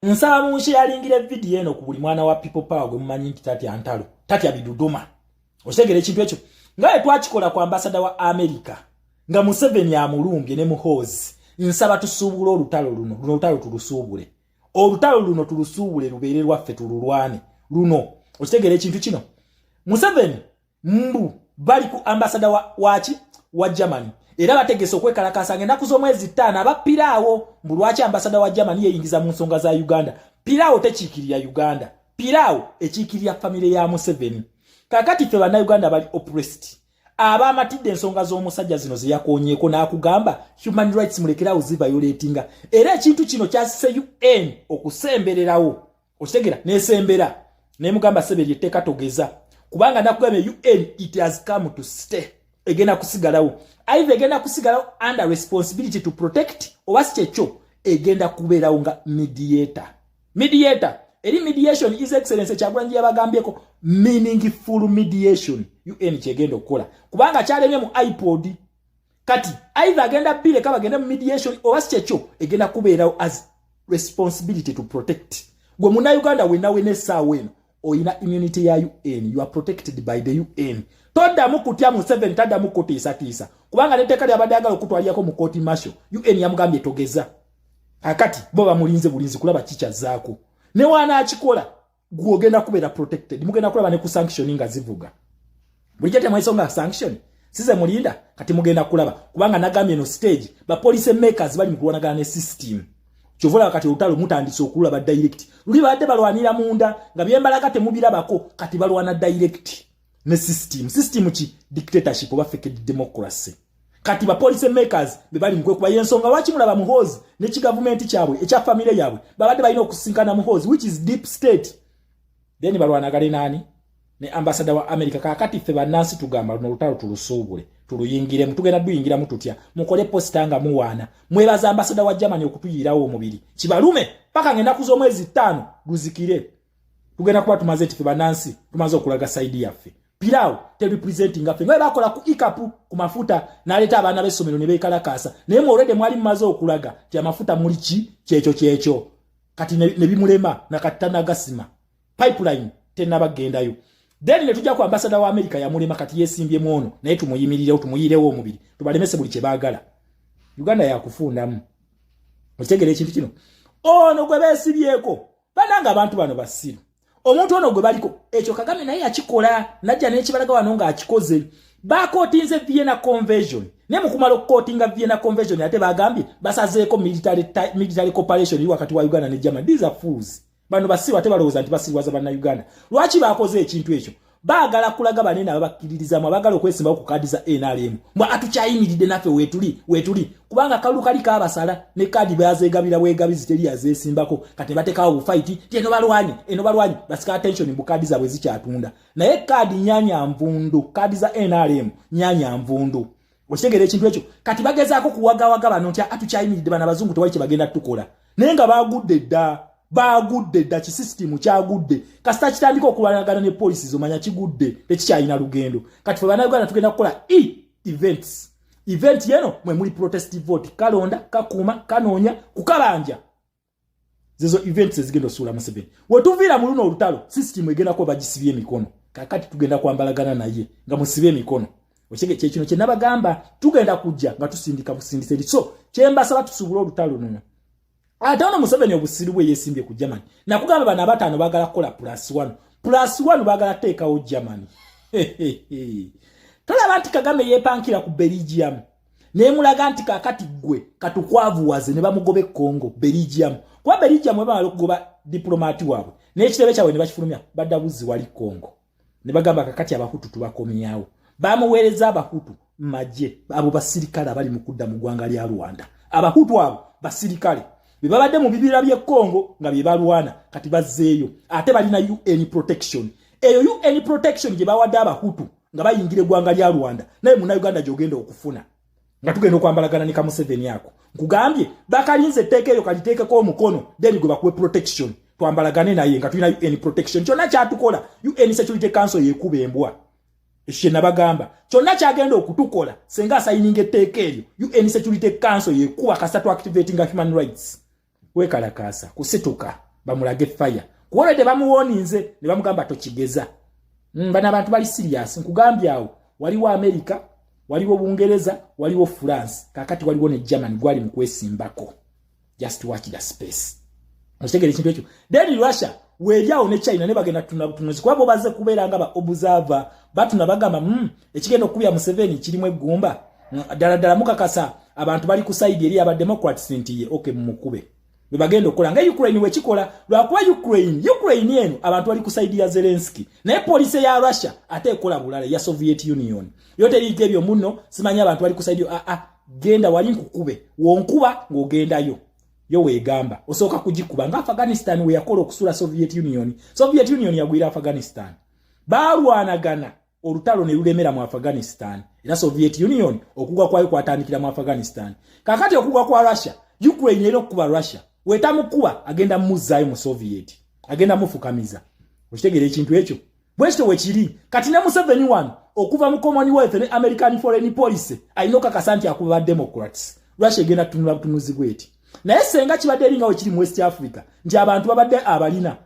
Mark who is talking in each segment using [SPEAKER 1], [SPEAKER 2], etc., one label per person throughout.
[SPEAKER 1] Nsaba munsharingire video eno ku buli mwana wa People Power gwe mumanyi nti Tatya Ntalo, Tatya Biduduma. Osegere ekintu ekyo. Ngaye twakikola kwa ambassador wa America. Nga Museveni amulumbye ne Muhoozi. Nsaba tusuubule olutalo luno. Luno olutalo tulusubule. Olutalo luno tulusubule lubeere lwaffe tululwane. Luno. Osegere ekintu kino. Museveni mbu bali ku ambassador wa Germany. Era bategese okwekalakasa ngenda kuzomwezi 5 abapiraawo mbulwachi ambassador wa Germany yeyingiza mu nsonga za Uganda. Piraawo tekiikirira Uganda. Piraawo ekiikirira family ya Museveni. Kakati fe bana Uganda bali oppressed. Aba matidde ensonga z'omusajja zino ziyakonyeeko n'akugamba human rights mulekerawo ziviolatinga. Era ekintu kino kyasise UN okusembererawo. Okitegera n'esembera. Ne mugamba Seberi etteeka togeza. Kubanga nakugambye UN it has come to stay. Egena kusigalawo. Either egenda kusigalawo under responsibility to protect oba sikyecho egenda kubeerawo nga mediator. Mediator. Eri mediation is excellence Kyagulanyi yabagambyeko meaningful mediation. UN kyegenda okukola. Kubanga kyalemye mu iPod. Kati either agenda bile kaba agenda mu mediation oba sikyecho egenda kubeerawo as responsibility to protect. Gwe muna Uganda wena essaawa eno oyina immunity ya UN. You are protected by the UN. Toda mukutya mu 7 tada mukutiisa. Kubanga neteka lya badagala okutwaliyako mu court martial. UN yamugambye togeza. Akati boba mulinze bulinzi kulaba chicha zaako. Ne wana akikola gwogenda kubeera protected. Mugenda kulaba ne ku sanction nga zivuga. Bulijate mwaisonga sanction. Size mulinda kati mugenda kulaba. Kubanga nagambye no stage ba police makers bali mukulwanagana ne system. Chovula wakati utalo mutandise okulaba direct. Luli badde balwanira munda nga byembalaka temubirabako kati balwana direct. Ne system chi dictatorship oba fake democracy. Kati ba police makers bebali mkwekuba yensonga wachi mulaba Muhoozi ne chi government kyabwe echa family yabwe babadde balina okusinkana Muhoozi which is deep state. Then balwanagale nani ne ambassador wa America kakati fe banansi tugamba no lutalo tulusubule tuluyingire mutugenda duyingira mututya mukole postanga muwana mwebaza ambassador wa Germany okutuyirawo omubiri kibalume paka ngenda kuzo mwezi 5 luzikire tugenda kuba tumaze tife banansi tumaze okulaga side yaffe. Piraawo te representing affe ngabe bakola ku ikapu ku mafuta naleta abana b'essomero ne bekalakasa naye mu already mwali mumaze okulaga ti amafuta muli ki kyekyo kati ne bimulema na katana gasima pipeline tenabagendayo. Then ne tujja ku ambassador wa America ya mulema kati yesimbye muono naye tumuyimirira tumuyirewo omubiri tubalemese buli kye baagala. Uganda yakufundamu. Otegere ekintu kino ono gwe beesibyeko bananga abantu bano basiru. Omuntu ono gwe baliko ekyo Kagame naye akikola najja n'ekibalaga wano nga akikoze. Bakotinze Vienna Convention. Ne mukumala okukotinga Vienna Convention ate bagambye basazeeko military cooperation wakati wa Uganda ne Germany. These are fools. Bano basiru ate balowooza nti basiruwaza banna Uganda. Lwaki bakoze ekintu ekyo? Baagala kulaga banene ababakkiririzamu abagala okwesimbawo ku kaadi za NRM. Mbwa atukyayimiridde naffe weetuli. Kubanga kalulu kali kaabasala ne kaadi bazeegabira bwegabizi teri azeesimbako kati batekawo bufaiti ti eno balwanye basika attention mu kaadi zaabwe zikyatunda. Naye kaadi nyanya nvundu kaadi za NRM nyanya nvundu. Okitegera ekintu ekyo kati bagezaako kuwagawaga bano nti atukyayimiridde bana abazungu tewali kye bagenda tukola. Naye nga bagudde dda ki system kyagudde kasita kitandika okulwanagana ne police zomanya kigudde tekikyayina lugendo kati fe bana Uganda tugenda kukola event yeno mwe muli protest vote kalonda kakuma kanoonya kukabanja zezo events ezigenda osuula Museveni wetuvira mu luno olutalo system egenda kuba bagisibye emikono kakati tugenda kwambalagana naye nga musibye emikono okige kyekino kye nabagamba tugenda kujja nga tusindika busindise so kyembasaba tusubula olutalo nono. Ate ono Museveni obusiru bwe yesimbye ku Germany. Nakugamba bana abatano bagala kola +1 bagala teekawo Germany. Tolaba nti Kagame yepankira ku Belgium. Nemulaga nti kakati gwe katukwavuwaze ne bamugobe Congo Belgium. Kwa Belgium bwe bamala okugoba diplomati waabwe. N'ekitebe kyabwe ne bakifulumya baddabuzi wali Congo. Ne bagamba kakati abahutu tubakomyawo. Bamuweereza abahutu maje abo basirikale abali mu kudda mu ggwanga lya Rwanda. Abahutu abo basirikale bibabadde mu bibira bye Congo nga byebalwana kati bazzeeyo ate balina UN protection. Eyo UN protection gye bawadde abahutu nga bayingire ggwanga lya Rwanda naye muna Uganda gyogenda okufuna nga tugenda okwambalagana ne Museveni yako nkugambye bakalinze etteeka eyo kaliteekeko omukono then gwe bakuwe protection twambalagane naye nga tulina UN protection. Kyonna kyatukola UN Security Council yekuba embwa ekyo nabagamba kyonna kyagenda okutukola senga asayininga etteeka eryo UN Security Council yekuba kasatu activating human rights. Wekalakasa kusituka bamulage fire kuwole de bamuwoninze ne bamugamba tokigeza bana abantu bali serious nkugambye awo waliwo America waliwo Bungereza waliwo France kakati waliwo ne Germany gwali mukwesimbako just watch the space otegere kintu ekyo then Russia wejawo ne China ne bagenda tunozi kwabo baze kubeera nga ba observer batuna bagamba ekigendo kubya Museveni kirimu eggumba dala mukakasa abantu bali ku side eri aba Democrats ntiye okay mukube bebagenda okola nga Ukraine wekikola lwakuba Ukraine yenu abantu bali ku side ya Zelensky naye police ya Russia ate ekola bulala ya Soviet Union yote liige ebyo muno simanya abantu bali ku side genda wali nkukube wonkuba ngogendayo yo wegamba osoka kujikuba nga Afghanistan we yakola okusula Soviet Union yagwira Afghanistan balwanagana olutalo ne lulemera mu Afghanistan era Soviet Union okugwa kwayo kwatandikira mu Afghanistan kakati okugwa kwa Russia Ukraine ero kuba Russia wetamukuba agenda muzayo mu Soviet agenda mufukamiza okitegere ekintu ekyo bwesto wekiri kati ne Museveni wano okuva mu Commonwealth ne American Foreign Policy ainoka kasanti akuba Democrats Russia agenda tunula butunuzi bweti naye senga kibadde eringa wekiri mu West Africa nti abantu babadde abalina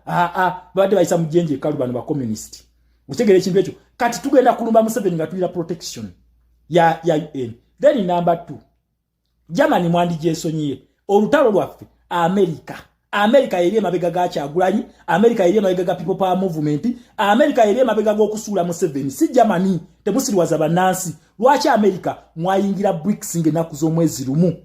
[SPEAKER 1] babadde bayisa mujenje kalubano ba communist okitegere ekintu ekyo kati tugenda kulumba Museveni nga tulira protection ya UN then number 2 Germany mwandi jesonyiye olutalo lwaffe America yeri mabega ga Kyagulanyi America yeri mabega ga People Power Movement America yeri mabega go kusula Museveni si Germany temusiriwaza banansi lwachi America mwayingira BRICS ngenaku z'omwezi lumu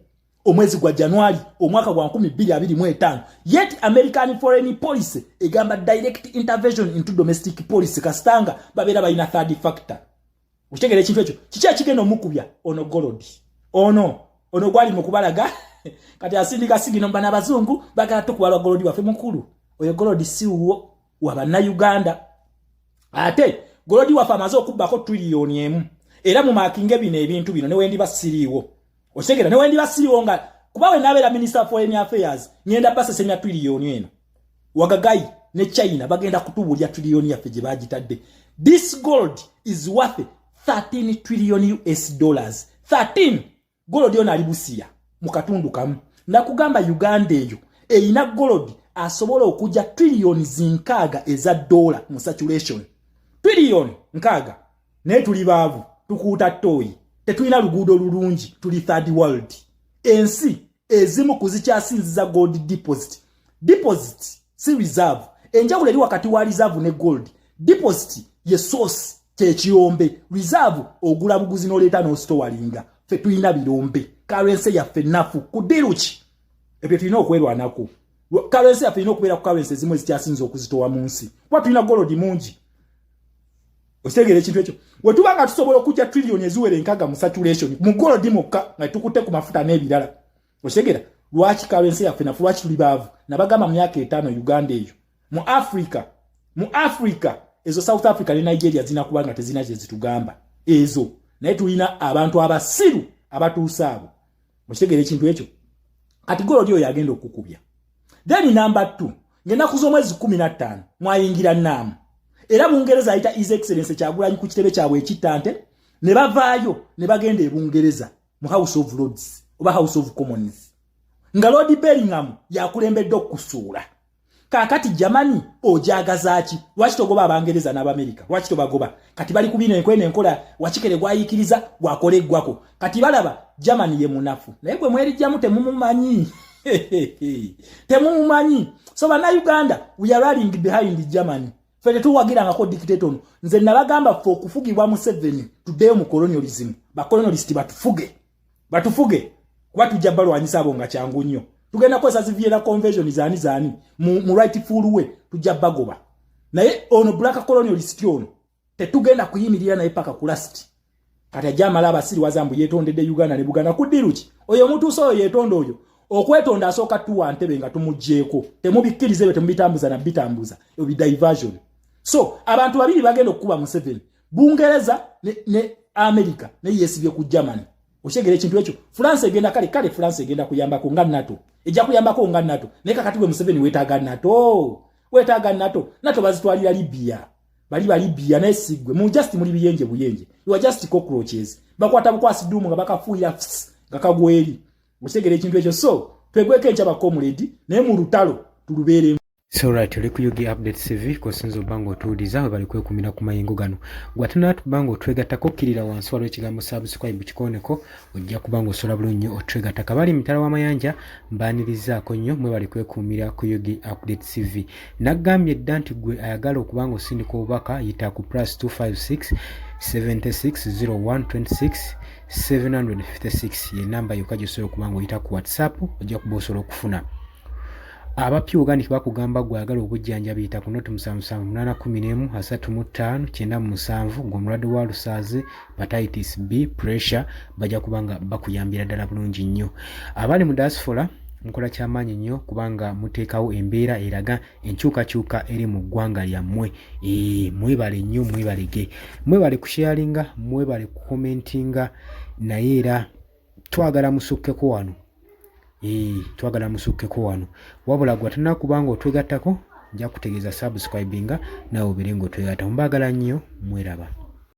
[SPEAKER 1] omwezi gwa January omwaka gwa 2025 yet American Foreign Policy egamba direct intervention into domestic policy kastanga babera bayina third factor ukitegere ekintu ekyo kicha kigeno mukubya ono gwali mukubalaga kati asindika sigino mbana bazungu bagala tukubala Golodi wafe mukulu oyo Golodi si uwo wabana Uganda ate Golodi wafe amazo okubako trillion emu era mu makinge bino ebintu bino ne wendi basiriwo okitegera ne wendi basiriwo nga kubawe nabera Minister of Foreign Affairs nyenda basa semya trillion eno wagagai ne China bagenda kutubulya trillion yafe je bagitadde this gold is worth 13 trillion US dollars 13 Golodi ona alibusia mukatundu kamu nakugamba Uganda eyo eina Golodi asobola okuja trillion zinkaga eza dollar mu saturation trillion nkaga ne tuli baavu tukuuta toyi tetulina luguudo lulungi tuli third world ensi ezimu kuzikyasinziza gold deposit si reserve enjawulo eri wakati wa reserve ne gold deposit ye source kyekiyombe reserve ogula buguzi n'oleeta n'ostowalinga fe tulina birombe currency ya fenafu kudiruchi ebyo tulina okwerwanako currency ya tulina okubeera ku currency zimwe zikyasinza okuzitowa mu nsi kuba tulina gold mungi okitegere ekintu ekyo we tubanga tusobola okujja trillion eziwere nkaga mu saturation mu gold mokka nga tukutte ku mafuta n'ebirala okitegera lwaki currency ya fenafu lwaki tuli baavu nabagamba mu myaka 5 Uganda eyo mu Africa ezo South Africa ne Nigeria zina kubanga tezina kye zitugamba ezo naye tulina abantu abasiru abatuusa abo okitegere ekintu ekyo kati Golodi oyo yagenda okukubya then number 2 ngenda kuzomwezi 15 mwayingira namu era Bungereza ayita His Excellency Kyagulanyi ku kitebe kyabwe ekitante ne bavaayo ne bagenda e Bungereza mu House of Lords oba House of Commons nga Lord Bellingham yakulembedde okusuula kakati Germany ojagazaaki lwaki togoba Abangereza n'Abamerika lwaki tobagoba kati bali kubina enkwene enkola wakikere gwayikiriza gwakoleggwako kati balaba Germany ye munafu naye gwe mwerijjamu temumumanyi so bana Uganda we are running behind Germany fete tuwagira ngako dictator nze nabagamba fo kufugibwa Museveni tudeo mu colonialism ba colonialist batufuge kuba tujja balwanyisa abo nga kyangu nnyo tugenda kwesa ziviera convention zani mu rightful way tujja bagoba naye ono black colonialist ono tetugenda kuyimirira naye paka kulasti kati ajamala abasiri wazambu yetondedde Uganda ne Buganda kudiruki oyo omuntu so yetonda oyo okwetonda asoka tuwa ntebe nga tumujjeeko temubikirize bwe temubitambuza na bitambuza obi diversion so abantu babiri bagenda okuba Museveni Bungereza ne America ne yesibye ku Germany oshegere ekintu ekyo France egenda kale France egenda kuyambako nga NATO ejja kuyambako nga NATO ne kakati we Museveni wetaaga NATO bazitwalira Libya bali Libya nesigwe mu just muri biyenje buyenje you are just cockroaches bakwata bukwasi dumu nga bakafuira nga kagweri oshegere ekintu ekyo so twegweke nchaba comrade ne mu lutalo tulubeere
[SPEAKER 2] So right, oli ku Yugi Update TV kosinzo bango tuuliza bali kwekumira ku mayingo gano. Gwatana tubango twegattako kirira wansi waliwo ekigambo subscribe kikoneko ojja kubango osobola bulungi otwegattaka. Bali mitala w'amayanja mbaanirizaako nnyo mwe bali kwekumira ku Yugi Update TV. Naggambye dda nti gwe ayagala okubanga osindika obubaka yita ku +256 760126 756 ye namba yokka gy'osobola okubanga oyita ku WhatsApp ojja kuba osobola okufuna. Abapya Uganda bakugamba gwagala obujjanjabi biyita ku noti 77813597 ng'omulwadde wa lusaazi hepatitis B pressure bajja kubanga bakuyambira ddala bulungi nnyo. Abali mu diaspora mukola kyamaanyi nnyo kubanga muteekawo embeera eraga enkyukakyuka eri mu ggwanga lyammwe. Mwebale nnyo, mwebalege, mwebale kusharinga, mwebale kukomentinga, naye era twagala musukkeko wano. Twagala musukkeko wano. Wabula gwatana kubanga otwegattako nja kutegeeza subscribinga nawe obeere ng'otwegatta. Mbaagala nnyo, mweraba.